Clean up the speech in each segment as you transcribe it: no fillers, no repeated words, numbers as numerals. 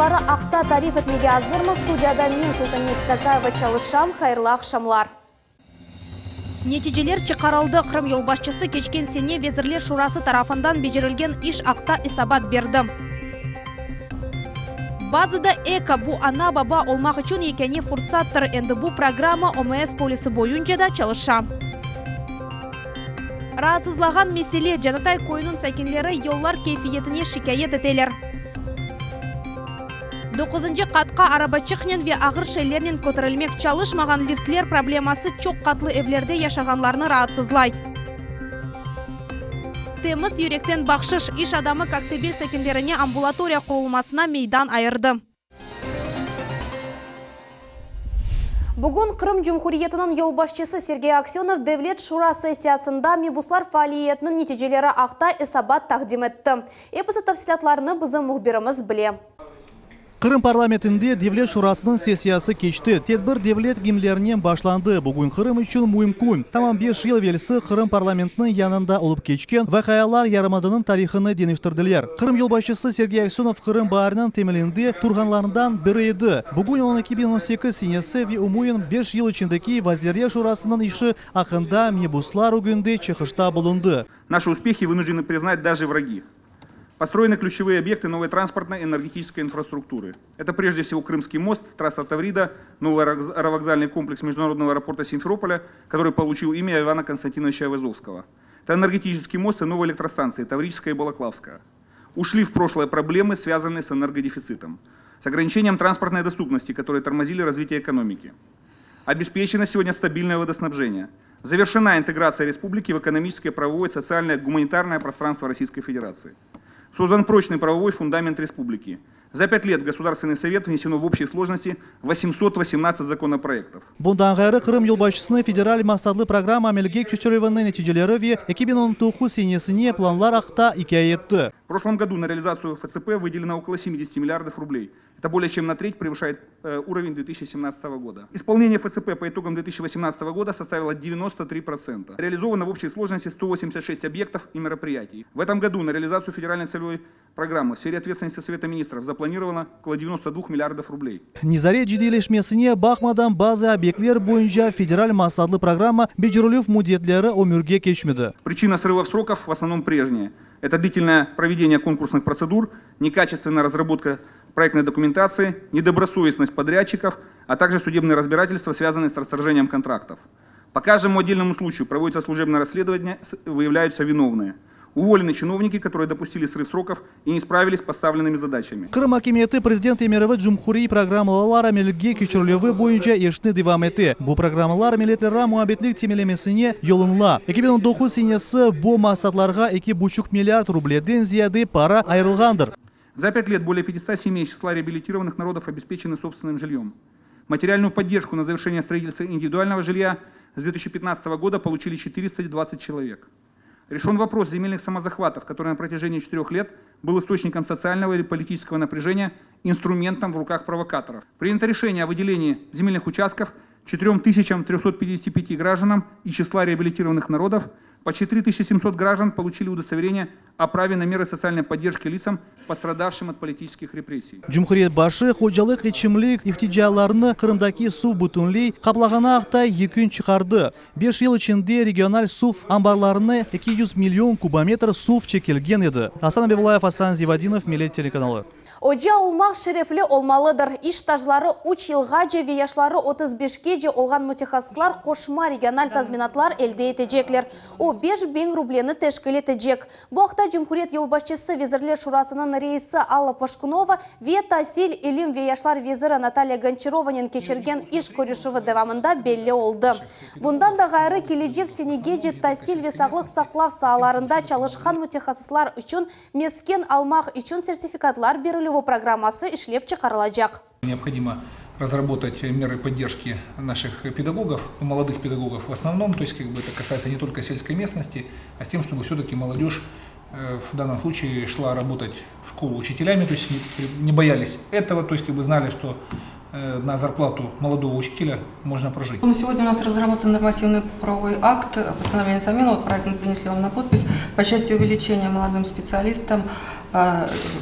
Ушылары ақта тариф етмеге азырмы? Студияда мен Султания Стакаева çalışам. Хайырлы ақшамлар. Нәтижелер чықарылды. Қырым елбасшысы кечкен сене Везірлер Шурасы тарафындан бежірілген иш ақта исабат берді. Базыда эко bu ана баба olmak için екені фурсаттыр. Енді bu программа ОМС полисы бойынша да çalışа. Rahatsızlаған меселе Жанатай койының сәкенлері yollar keyfiyetine şikayet eteler. 9-cı қатқа арабачықнен ve ağır şeylerinin көтерілмек çalışmаған лифтлер проблемасы çok қатлы evlerde yaşaganlarını rahatsızlay. Temiz yürekten bakşış iş adamı Koktebel сәкенлеріне амбулатория құрылмасына meydan ayırdı. Бүгін Қырым Cumhuriyeti'nin yolbaşçısı Sergey Aksyonov Devlet Şura sesiyasında mebuslar faaliyetinin neticeleri ақта исабат тақдим etті. Епісі tafsilatlarını bizim muhbirimiz bile. Қырым парламентінде Devlet Şurasының sesiyası keçti. Tedbir devlet gimlerinden başlandı. Bugün Kırım için mühim kun. Tamam 5 yıl velisi Kırım parlamentinin yanında olup geçken vakayalar yarımadının tarihini deniştirdiler. Kırım yolbaşçısı Sergey Aksyonov Kırım bağrının temelinde turganlarından biriydi. Bugün 2018 senesi ve umuyen 5 yıl içindeki Vazirler Şurasının işi hakkında mebuslar günde çıkışta bulundu. Наши успехи вынуждены признать даже враги. Построены ключевые объекты новой транспортной и энергетической инфраструктуры. Это прежде всего Крымский мост, трасса Таврида, новый аэровокзальный комплекс международного аэропорта Симферополя, который получил имя Ивана Константиновича Айвазовского. Это энергетический мост и новые электростанции Таврическая и Балаклавская. Ушли в прошлое проблемы, связанные с энергодефицитом, с ограничением транспортной доступности, которые тормозили развитие экономики. Обеспечено сегодня стабильное водоснабжение. Завершена интеграция республики в экономическое, правовое, социальное, гуманитарное пространство Российской Федерации. Создан прочный правовой фундамент республики. За 5 лет в Государственный совет внесено в общей сложности 818 законопроектов. Bundan gayrı Kırım yolbaşçısının federal maksadlı program amelge köçürüvünün neticeleri ve 2019 senesine planlar ақта hikaye etti. В прошлом году на реализацию ФЦП выделено около 70 миллиардов рублей. Это более чем на треть превышает уровень 2017 года. Исполнение ФЦП по итогам 2018 года составило 93%. Реализовано в общей сложности 186 объектов и мероприятий. В этом году на реализацию федеральной целевой программы в сфере ответственности Совета министров запланировано около 92 миллиардов рублей. Nizare ciddileşmesine bakmadan bazı obyektler boyunca federal maksadlı programa becerilir müddetleri ömürge geçmedi. Причина срывов сроков в основном прежняя. Это длительное проведение конкурсных процедур, некачественная разработка проектной документации, недобросовестность подрядчиков, а также судебные разбирательства, связанные с расторжением контрактов. По каждому отдельному случаю проводится служебное расследование, выявляются виновные. Уволены чиновники, которые допустили срыв сроков и не справились с поставленными задачами. Kırım hakimiyeti Prezident Emiravi Cumhuriy programmalar amelge köçürülüğü boyunca işini devam etti. Bu programmalar milletlere muhabbetlik temelemesine yolunla. 2019 senesi bu maksatlarga 2,5 milyard rubleden ziyade para ayrılgandır. За 5 лет более 500 семей из числа реабилитированных народов обеспечены собственным жильем. Материальную поддержку на завершение строительства индивидуального жилья с 2015 года получили 420 человек. Решен вопрос земельных самозахватов, который на протяжении 4 лет был источником социального или политического напряжения, инструментом в руках провокаторов. Принято решение о выделении земельных участков 4355 гражданам из числа реабилитированных народов. Почти 3700 граждан получили удостоверение о праве на меры социальной поддержки лицам, пострадавшим от политических репрессий. Cumhuriyet başı hocalık içimlik ihtiyaçlarını Kırım'daki su bütünlüğü kaplağına akta yükün çıkardı. 5 yıl içinde regional su ambarlarına 200 milyon kubometre su çekilgen idi. Hasan Abibulayev, Hasan Zivadinov, Millet Telekanalı. Hoca olmak şerefli olmalıdır. İş stajları 3 yılgaca ve yaşları 35'ge olgan mütehassıslar koşma regional tazminatlar elde edecekler. O 5000 rubleni teşkil edecek. Bu hafta Cumhuriyet yolbaşçısı Vezirler Şurasının reisi Alla Pashkunova ve Tahsil, İlim ve Yaşlar Veziri Natalya Goncharova'nın geçirgen iş görüşüvü devamında belli oldu. Bundan da gayrı gelecek senegece tahsil ve sağlık saklav sahalarında çalışkan mütehassıslar için mesken almak için sertifikatlar берілуі программасы işlep çıkarılacak. Необходимо разработать меры поддержки наших педагогов, молодых педагогов в основном, то есть это касается не только сельской местности, а с тем, чтобы все-таки молодежь в данном случае шла работать в школу учителями, то есть не боялись этого, то есть знали, что на зарплату молодого учителя можно прожить. На сегодня у нас разработан нормативный правовой акт, постановление Совмина, вот проект мы принесли вам на подпись, по части увеличения молодым специалистам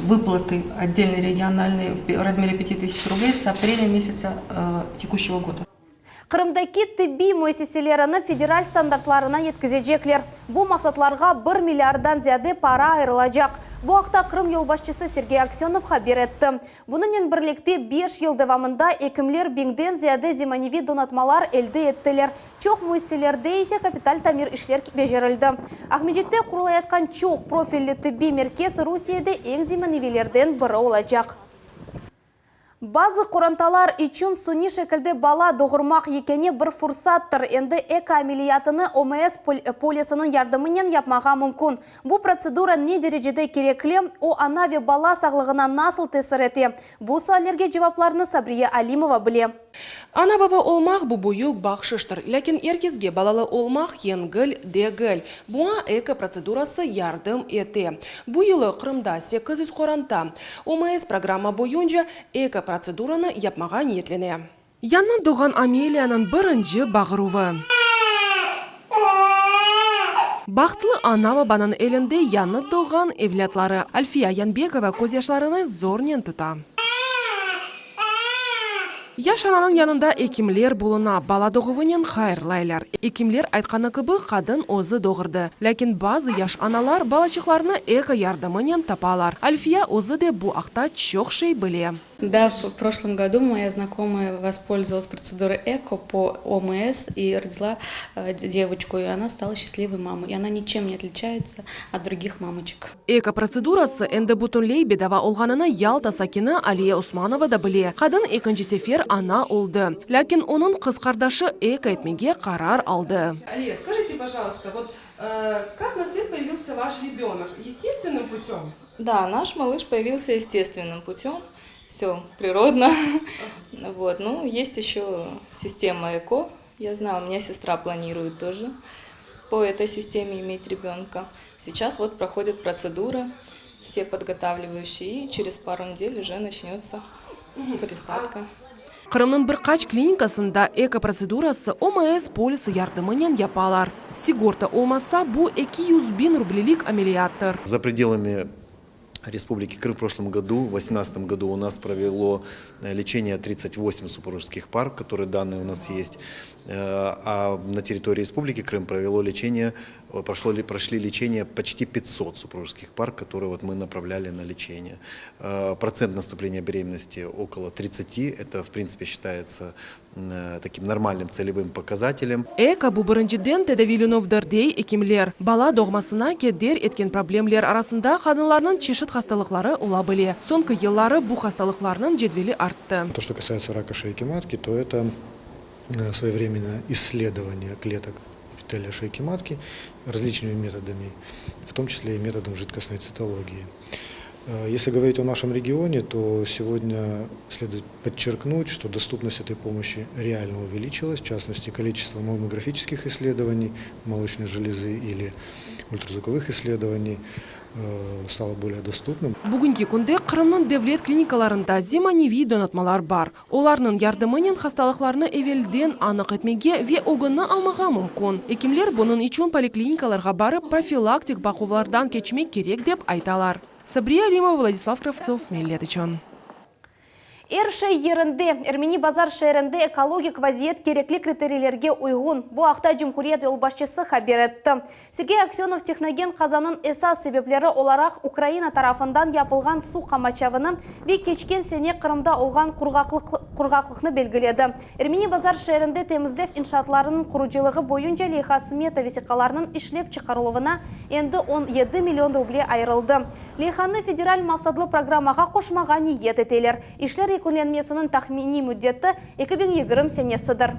выплаты отдельной региональной в размере 5000 рублей с апреля месяца текущего года. Кырымдaki тибби муэссиселерінің федераль стандартларына еткізежеклер. Бұл мақсатларға 1 миллиардан зияде пара айырылacak. Бұл ақта Қырым елбасшысы Сергей Аксенов хабер етті. Бұның бірлікте 5 ел давамында екімлер беңден зияде земаневи донатмалар әлді еттілер. Чоқ муэссиселерде есе капиталь тамир ішлер бережерілді. Ахмеджетте құрылайатқан чоқ профилі тибби меркез Русияде ең земаневилерден бірі олacak. Базы қоранталар üçün суни шекілді бала доғырмақ екене бір фұрсаттыр. Енді эко-амелиятыны ОМС полисының ярдымынен yapmaға мүмкін. Бұл процедура не дәрежеде кереклі, о анаве бала сағлығына насыл тесір еті. Бұл суалерге жевапларыны Сабрия Алимова біле. Ана баба олмақ бұ бұйық бақшыштыр. Ләкін еркезге балалы олмақ енгіл, дегіл. Бұға эко-процедурасы ярдым еті. Бұ елі Қырымда 800 қоранта. ОМС программа бойынша эко-процедураны yapmaға ниетлене. Яны доған Амелияның бірінші бағыруы. Бақтылы ана бабаның елінде яны доған евлятлары Альфия Янбекова көз яшларыны зорнен тұта. Яш ананың янында екімлер болуна бала доғывынен хайырлайлар. Екімлер айтқаны кыбы қадын озы доғырды. Ләкін базы яш аналар балачықларыны эко ярдымынен тапалар. Альфия озы де бұ ақта чоқ шей біле. Да, в прошлом году моя знакомая воспользовалась процедурой ЭКО по ОМС и родила девочку, и она стала счастливой мамой. И она ничем не отличается от других мамочек. Эко-процедурасы энді бұтынлей бедава олғанына Ялта Сакина Алия Усманова да біле. Қадын екінші сефер ана олды. Ләкін оның қыз қардашы эко етмеге қарар алды. Алия, скажите, пожалуйста, вот как на свет появился ваш ребенок? Естественным путем? Да, наш малыш появился естественным путем. Все природно. Вот. Ну, есть еще система ЭКО. Я знаю, у меня сестра планирует тоже по этой системе иметь ребенка. Сейчас вот проходит процедура, все подготавливающие, и через пару недель уже начнется пересадка. Қырымның бір қач клиникасында эко-процедурасы ОМС полисы ярдымынен yapалар. Сигорта олмаса бұ 200.000 рублелік амелияттыр. За пределами Республики Крым в прошлом году, в 2018 году, у нас провело лечение 38 супружеских пар, которые данные у нас есть. А на территории Республики Крым провело лечение, прошли лечение почти 500 супружеских пар, которые вот мы направляли на лечение. Процент наступления беременности около 30, это в принципе считается таким нормальным целевым показателем. Эко бу біріншіден тедавилиновдардей екемлер. Бала доғмасына кедер еткен проблемлер арасында қадынларының чешет хасталықлары ола біле. Соңғы еллары бу хасталықларының жедвели артты. То, что касается рака шейки матки, то это своевременное исследование клеток эпителия шейки матки различными методами, в том числе и методом жидкостной цитологии. Если говорить о нашем регионе, то сегодня следует подчеркнуть, что доступность этой помощи реально увеличилась, в частности, количество маммографических исследований молочной железы или ультразвуковых исследований стало более доступным. Бүгінгі күнде Қырымның девлет клиникаларында земаневи донатмалар бар. Оларның ярдымынен хасталықларны эвелден анық етмеге ве оғынны алмаға мүмкін. Екімлер бұның üçün поликлиникаларға барып профилактик бақылаулардан кечмек керек деп айталар. Сабрия Алимова, Владислав Кравцов, Меллетичон. Эршей ерінде, Эрмени базар шерінде экологик вазиет керекли критерийлерге уйгун. Бу акта Жумхурият елбашчысы хабер етті. Сергей Аксенов техноген қазанын эсас себеплері оларақ Украина тарафындан япылған су қамачавыны ве кечкен сене Қырымда олған құрғақлықны белгіледі. Эрмени базар шерінде темізлев иншатларының құручылығы бойынша лейха смета весекаларының ішлеп чықарылығына енді 17 миллион рублей айырылды. Лейханы федераль мақсадлы программаға қошмаға ниет етелер. Ишлер екуленмесінің тахмини мүддетті 2020 сенесідір.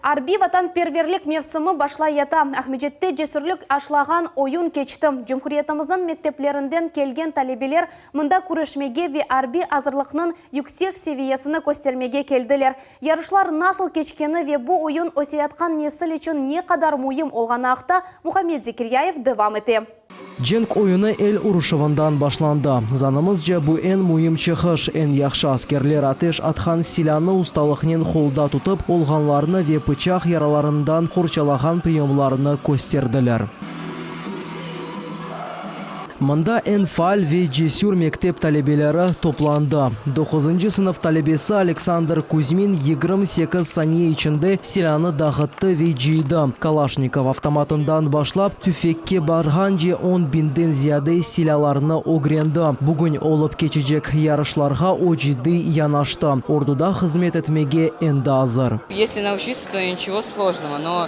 Арби ватан перверлік мевсімі башлайета. Ахмеджетте жесірлік ашлаған ойын кечтім. Жумхуриятымыздың мектеплерінден келген талебелер мұнда күрешмеге ве арби азырлықның yüksek севиесіні көстермеге келділер. Ярышлар насыл кечкені ве бұ ойын осиятқан несіл үшін не қадар мұйым олғаны ақта Мухаммед Зикиряев девам еті. Jenk oyunu el uruşuvandan başlandı. Zanımızca bu en muhim çıkış, en yaxşı askerler ateş athan silahını ustalıqnen holda tutup, olğanlarını ve bıçaq yaralarından xurçalagan priyomlarını gösterdiler. Mında en faal ve cesur mektep talebeleri toplandı. 9. sınıf talebesi Alexander Kuzmin 28 saniye içinde silahını dağıttı ve ciydi. Kalashnikov avtomatından başlap tüfekке barğanca 10.000'den ziyade silahlarını öğrendi. Bugün olup geçecek yarışlarga o ciddi yanaştı. Orduda hizmet etmege endi hazır. Если научиться, то ничего сложного, но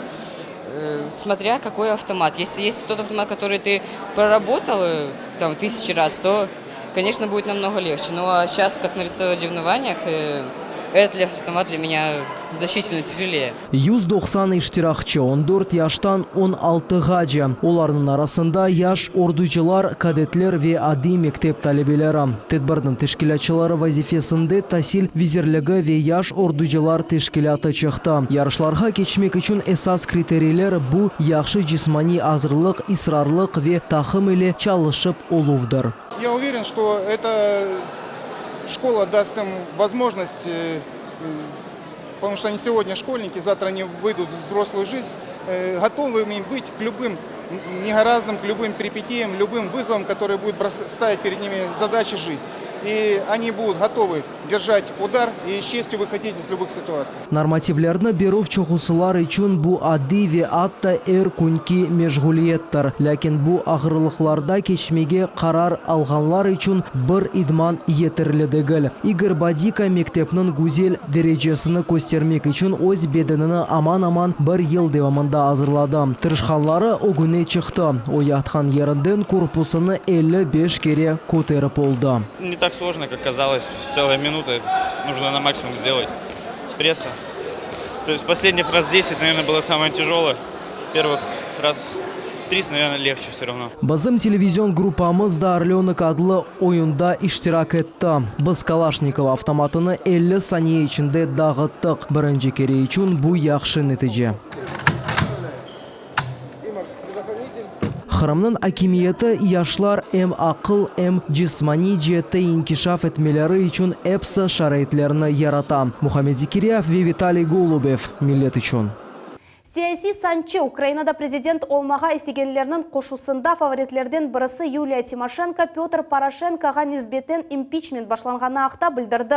смотря какой автомат. Если есть тот автомат, который ты проработал там 1000 раз, то, конечно, будет намного легче. Ну а сейчас, как на соревнованиях, этот автомат для меня значительно тяжелее. 190 iştirakçı 14 yaştan 16'gaca. Onların arasında yaş orducular, kadetler ve adi mektep talebeleri. Tedbirдің teşkilatçıları vazifesinde tahsil vizirligi ve yaş orducular teşkilatı çıktı. Yarışlarga geçmek için esas kriteriler bu yaxşı cismani hazırlık, ısrarlık ve takım ile çalışıp oluvdur. Я уверен, что эта школа даст им возможность, потому что они сегодня школьники, завтра они выйдут в взрослую жизнь, готовыми быть к любым негораздам, к любым перипетиям, любым вызовам, которые будут ставить перед ними задачи жизни. И они будут готовы держать удар и с честью выходить из любых ситуаций. Normativlerini berib çoxusılar için bu addi ve hatta kunki meşguliyettir. Lakin bu ağırlıklarda geçmege karar alganlar için bir idman yeterli değil. Igor Badika mektepnin güzel derecesini göstermek için öz bedenini aman bir yıl devamında hazırladı. Tırışkanları o güne çıktı. O yatkan yerinden korpusunu 55 kere koterip oldu. Не так сложно, как казалось. Целая минута нужно на максимум сделать. Пресса. То есть последних раз 10, наверное, было самое тяжелое. Первых раз 30, наверное, легче все равно. Bizim televizyon grupamız da Arlyonik adlı oyunda iştirak etti. Biz Kalashnikov avtomatını 50 saniye içinde dağıttık. Birinci kere için bu yaxşı netice. Xırımның akimiyeti yaşlar hem akıl hem cismani cihette inkişaf etmeleri için hepsi şaraitlerini yaratan. Muhammed Zikiriyev ve Vitaliy Golubev millet için. Siyasi sançı Ukraynada prezident olmağa istегенлерінің қошусында фаворитlerden birisi Yulia Tymoshenko Petr Poroshenkoға nisbeten impeachment başlanğanı aqta bildirdi.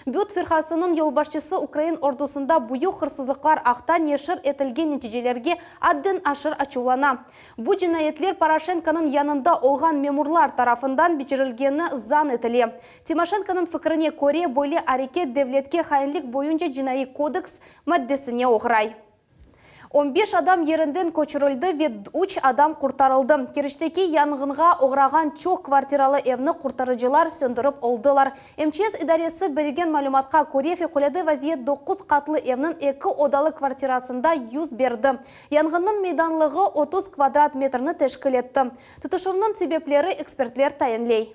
Büyük firqasının yolbaşçısı Ukrayn ordusunda buyu hırsızlıklar aqta neşir etilgen neticelerge adden aşır açulana. Bu cinayetler Poroshenko'nun yanında olğan memurlar tarafından biçirilgeni zan etili. Tymoshenko'nun fikrine göre böyle hareket devletke hainlik boyunca Jinayi kodeks maddesine oğray. 15 adam yerinden көчірілді ve 3 adam kurtarıldı. Kirişteki yangınға oğrаған çok kvartiralı evni kurtarıcılar söndürüp oldular. MЧS idaresi berген malumatқа көре fevkalade vaziyet 9 katlı evnin 2 odalı kvartirasında yüz berdi. Yangının meydanlığı 30 kvadrat metrini teşkil etti. Tutuşunun sebepleri ekspertler tayinley.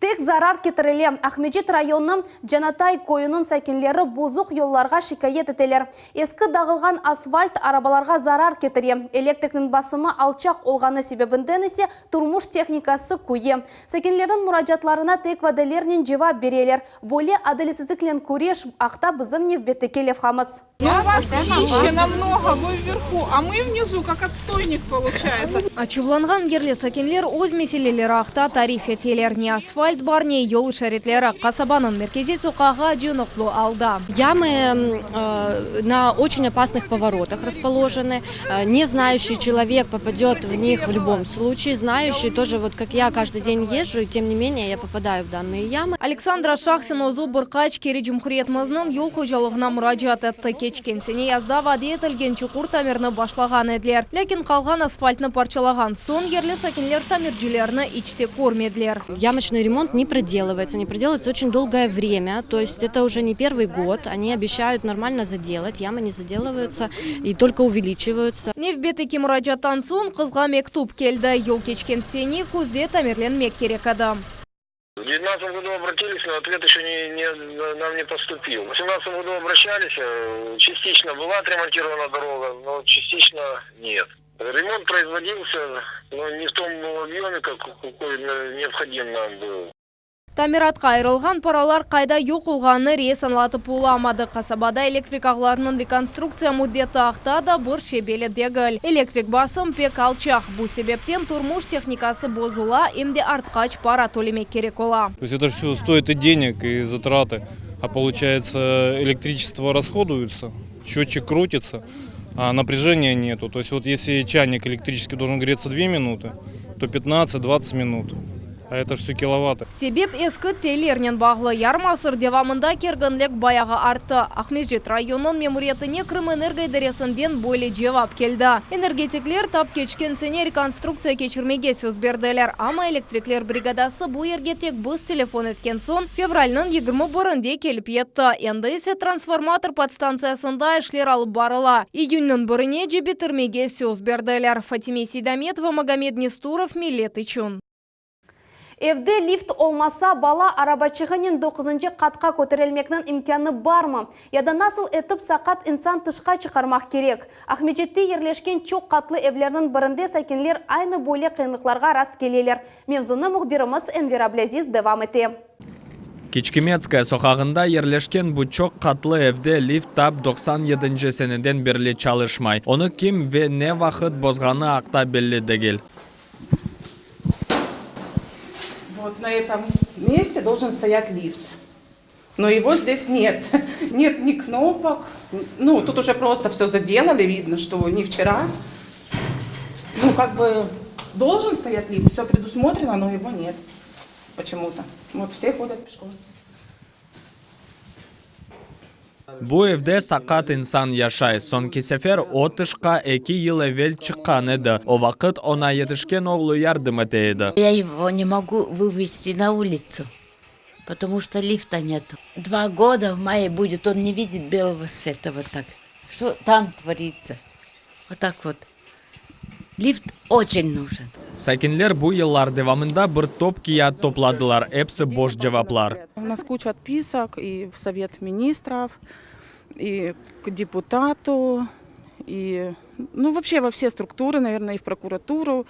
Tek zarar ketirildi. Ahmedjit rayonunun Janatay koyunun sakinleri bozuk yollarga şikayet eteler. Eski dağılgan asfalt arabalarga zarar ketiriyor. Elektriknin basımı alçak olğanı sebebinden ise turmuş teknikası koyu. Sakinlerin müracaatlarına tek vadelerinin cevap verirler. Böyle adaletsizlikle kureş aqta bizim nevbette levhamız. У вас чище намного, вы вверху, а мы внизу, как отстойник получается. Ачуланган ерлі сакенлер өз меселелері ақта тариф етелер. Не асфальт бар, не yol işaretlері. Қасабаның меркези соқаға жөнықлы алды. Ямы на очень опасных поворотах расположены. Не знающий человек попадет в них в любом случае. Знающий тоже, вот как я каждый день езжу, и тем не менее я попадаю в данные ямы. Александра Шахсин өзі бірқач кері жұмхуриетмізінің yol қожалығына мұражат етті. Кечкенсене язда ваде етілген чуқур тамирны башлаған еділер. Лекін қалған асфальтны парчалаған сон ерлі сакенлер тамиржилерні ичте көрмеділер. Ямочный ремонт не проделывается очень долгое время. То есть это уже не первый год. Они обещают нормально заделать. Ямы не заделываются и только увеличиваются. Невбетеки мұражаттан сон қызға мектуб келді. Yol кечкенсене көзде тамирленмек керек адам. В 2019 году обратились, но ответ еще нам не поступил. В 2018 году обращались, частично была отремонтирована дорога, но частично нет. Ремонт производился, но не в том объеме, какой необходим нам был. Тамиратқа айрылған паралар қайда yok olғаны рейс анлатып оламады. Қасабада электрик ағларының реконструкция муддеті ақта да бір шебелі дегіл. Электрик басым пек алчақ. Бұл себептен турмуш техникасы бозула, емде артқач пара төлемек керек ола. То есть это все стоит и денег, и затраты. А получается, электричество расходуется, счетчик крутится, а напряжения нету. То есть вот если чайник электрический должен греться 2 минуты, то 15-20 минут. А это все киловатты. Себеп ескі телернен бағлы ярым асыр девамында кергінлік баяғы артты. Ахмеджет районын мемуриетіне Крым энергойдересінден бойлы жевап келді. Энергетиклер тап кечкенсене реконструкция кечірмеге сөз берділер. Ама электриклер бригадасы бұл ерге тек біз телефон еткен сон февральның 21-де келіп етті. Енді есе трансформатор подстанциясында ішлер алып барыла. Июньнің 1-не же бітірмеге сөз берділер. Фатиме Сейдаметова, Магомед Нестуров, Милет Ичун. Evde lift olmasa bala arabachығының 9-cı қатқа көтерелмекнің имканы бармы? Яда насыл етіп сақат инсан тышқа чықармақ керек? Ахмеджетте ерлешкен чоқ қатлы evlerinin бірінде сәкенлер айны бойлы қиынлықларға раст келелер. Мевзуны мұхбирымыз Энвер Аблязиз девам ете. Кичкемецкая соқағында ерлешкен бұл чоқ қатлы evde лифт тап 97 сенеден берлі çalışмай. Оны ким ве не вақыт бозғаны ақта белі дегел. Вот на этом месте должен стоять лифт. Но его здесь нет. Нет ни кнопок. Ну, тут уже просто все заделали. Видно, что не вчера. Ну, как бы должен стоять лифт. Все предусмотрено, но его нет. Почему-то. Вот все ходят пешком. Бұл evde сақат инсан яшай. Сонки сефер отышқа 2 ел evvel чыққан еді. О вақыт она етішкен оғлы ярдым етейді. Я его не могу вывести на улицу, потому что лифта нету. 2 года в мае будет, он не видит белого света вот так. Что там творится? Вот так вот. Лифт очень нужен. Сәкенлер бұл еллар девамында бір топ кият топладылар. Эпсі бош жаваплар. У нас куча отписок и в Совет министров, и к депутату, и ну вообще во все структуры, наверное, и в прокуратуру,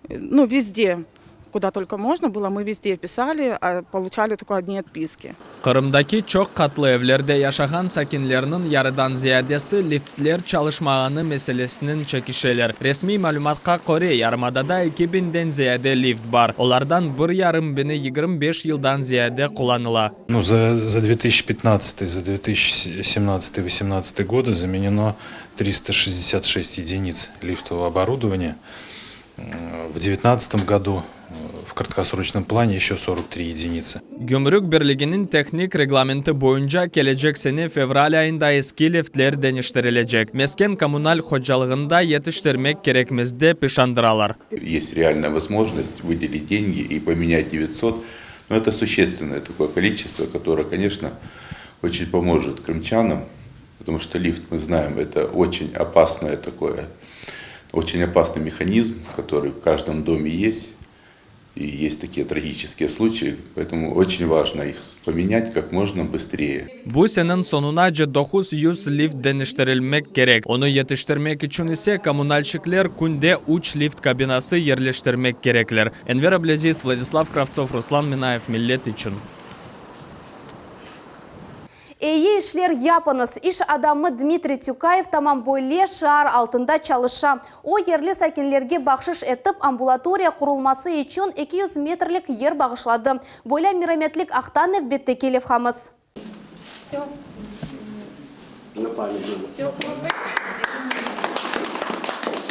ну везде, куда только можно было, мы везде писали, а получали только одни отписки. Қырымдаки чоқ қатлы evlerde yaşagan сәкенлерінің ярыдан зиядесі лифтлер çalışmağını meselesinin çekişeler. Resmi malumatқа Kore yarımadada 2000'den ziyade lift бар. Onlardan 1,5-25 yıldan ziyade kullanıla. Ну, за 2015, за 2017-2018 годы заменено 366 единиц лифтового оборудования. В 2019 году в краткосрочном плане еще 43 единицы. Gümrük Birliği'nin teknik reglamenti boyunca gelecek sene fevral ayında eski liftler değiştirilecek. Mesken Kommunal Hocalıgında yetiştirmek gerekmezde pişandıralar. Есть реальная возможность выделить деньги и поменять 900, но это существенное такое количество, которое, конечно, очень поможет крымчанам, потому что лифт, мы знаем, это очень опасное такое, очень опасный механизм, который в каждом доме есть. И есть такие трагические случаи, поэтому очень важно их поменять как можно быстрее. Bu senin sonuna 900 lift değiştirilmek gerek. Onu yetiştirmek için ise kommunalщикler günde 3 lift kabinası yerleştirmek gerekler. Enver Ablязиз, Владислав Кравцов, Руслан Минаев, Милет için. Эйе ишлер японыз. Иш адамы Дмитрий Тюкаев тамам бойле шаар алтында чалыша. О ерлі сәкенлерге бақшыш етіп амбулатория құрылмасы үшін 200 метрлік ер бағышлады. Бойля мираметлік Ақтанев бетте келев хамыз.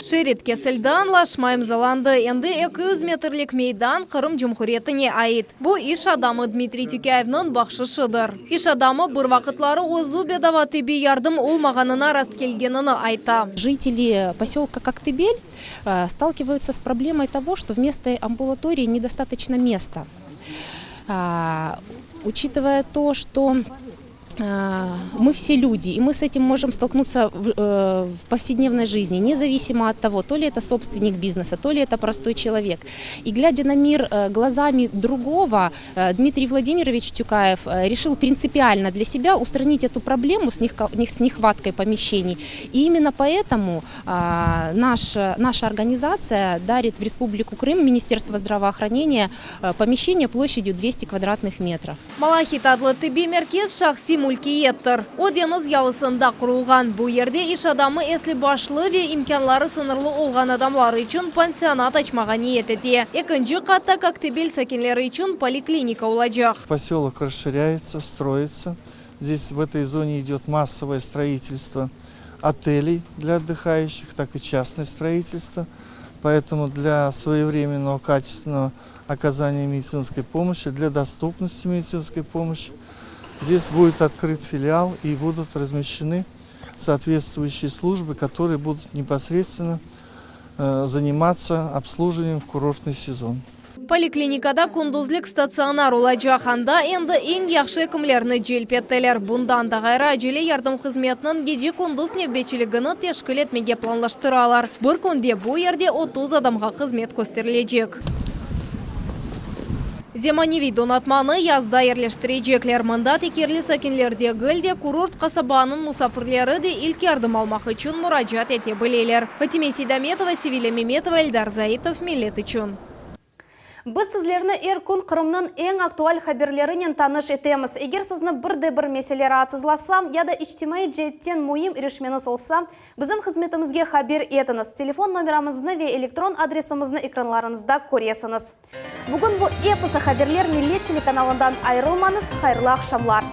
Шерит кесілді анлашмайым заланды. Енді 200 метрлік мейдан Қырым Жұмхуретіне айт. Бұл иш адамы Дмитрий Тюкаевның бақшышыдыр. Иш адамы бір вақытлары озу бедава тебе ярдым олмағанына раст келгенini айта. Жители поселка Коктебель сталкиваются с проблемой того, что вместо амбулатории недостаточно места. Учитывая то, что мы все люди, и мы с этим можем столкнуться в повседневной жизни, независимо от того, то ли это собственник бизнеса, то ли это простой человек. И глядя на мир глазами другого, Дмитрий Владимирович Тюкаев решил принципиально для себя устранить эту проблему с нехваткой помещений. И именно поэтому наша организация дарит в Республику Крым, Министерство здравоохранения, помещение площадью 200 квадратных метров. Малахит адлы тибби меркез шахси мулкиеттір. Оденіз ялысында құрылған. Бұл ерде иш адамы әслі башлы ве имканлары сынырлы олған адамлары үшін пансионат açmaға ниет ете. Екінші қатта Коктебель сәкенлері үшін поликлиника olacak. Поселок расширяется, строится. Здесь в этой зоне идет массовое строительство отелей для отдыхающих, так и частное строительство. Поэтому для своевременного, качественного оказания медицинской помощи, для доступности медицинской помощи здесь будет открыт филиал и будут размещены соответствующие службы, которые будут непосредственно заниматься обслуживанием в курортный сезон. Поликлиникада күндізлік стационар olacak анда енді ең яқшы кімлеріні желпеттелер. Бұндан да ғайра әжелі ярдым қызметінің геже күндіз невбетчілігіні тешкіл етмеге планлаштыралар. Бір күнде бұл ерде 30 адамға қызмет көстерілежек. Земаневи донатманы язда ерлештірежеклер. Мында текерлі сәкенлерде гүлде курорт қасабаның мұсафірлері де ilk ярдым алмақ үшін мұраджат ете білелер. Фатиме Сейдаметова, Севиля Меметова, Эльдар Заитов, Милет үшін. Біз сізлеріні күн Қырымның ең актуаль хаберлерінен таныш етеміз. Егер сізні бірде-бір меселері атызласам, яда ичтимай жеттен мұйым ирешмені солса, біздің қызметімізге хабер етіңіз. Телефон номерамызны ве электрон адресімізні экранларыңызда көресіңіз. Бүгін бұл эпосы хаберлер Милет телеканалындан айрылмаңыз, хайырлы ақшамлар.